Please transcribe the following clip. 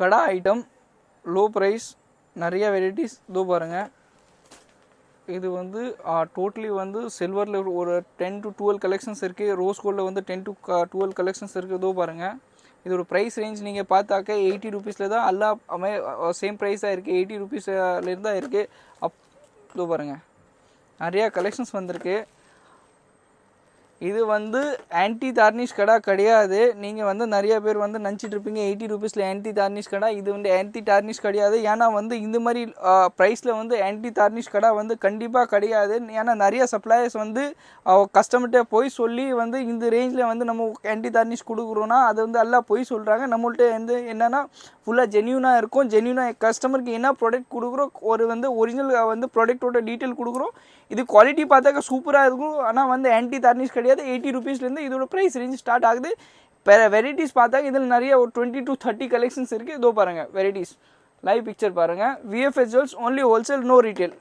கடா item low price நிறைய varieties இதோ பாருங்கள். இது வந்து டோட்டலி வந்து சில்வரில் ஒரு 10 to 12 கலெக்ஷன்ஸ் இருக்குது. ரோஸ் கோல்டில் வந்து 10 to 12 கலெக்ஷன்ஸ் இருக்குது. இதோ பாருங்கள். இதோட ப்ரைஸ் ரேஞ்ச் நீங்கள் பார்த்தாக்க 80 ருபீஸில் தான் எல்லாமே சேம் ப்ரைஸாக இருக்குது. 80 ருபீஸ்லேருந்து தான் இருக்குது. இதோ பாருங்கள், நிறையா கலெக்ஷன்ஸ் வந்திருக்கு. இது வந்து ஆன்டி தார்னிஷ் கடை கிடையாது. நீங்கள் வந்து நிறைய பேர் வந்து நினச்சிட்டு இருப்பீங்க 80 ருபீஸில் ஆன்டி தார்னிஷ் கடை. இது வந்து ஆன்டி தார்னிஷ் கிடையாது. ஏன்னா வந்து இந்த மாதிரி ப்ரைஸில் வந்து ஆன்டி தார்னிஷ் கடை வந்து கண்டிப்பாக கிடையாது. ஏன்னா நிறைய சப்ளையர்ஸ் வந்து கஸ்டமர்கிட்ட போய் சொல்லி வந்து இந்த ரேஞ்சில் வந்து நம்ம ஆன்டி தார்னிஷ் கொடுக்குறோன்னா அது வந்து எல்லாம் போய் சொல்கிறாங்க. நம்மள்ட்ட வந்து என்னென்னா ஃபுல்லாக ஜென்யூனாக இருக்கும். ஜென்யூனாக கஸ்டமருக்கு என்ன ப்ராடக்ட் கொடுக்குறோம், ஒரு வந்து ஒரிஜினல் வந்து ப்ராடக்டோட டீட்டெயில் கொடுக்குறோம். இது குவாலிட்டி பார்த்தாக்க சூப்பராக இருக்கும். ஆனால் வந்து ஆன்டி தார்னிஷ் கிடையாது. 80 ருபீஸ்லேருந்து இதோட ப்ரைஸ் ரேஞ்ச் ஸ்டார்ட் ஆகுது. வெரைட்டிஸ் பார்த்தாக்க இதில் நிறைய ஒரு 20 to 30 கலெக்ஷன்ஸ் இருக்குது. இதோ பாருங்கள் வெரைட்டிஸ் லைவ் பிக்சர் பாருங்கள். VFS jewels only wholesale, no retail.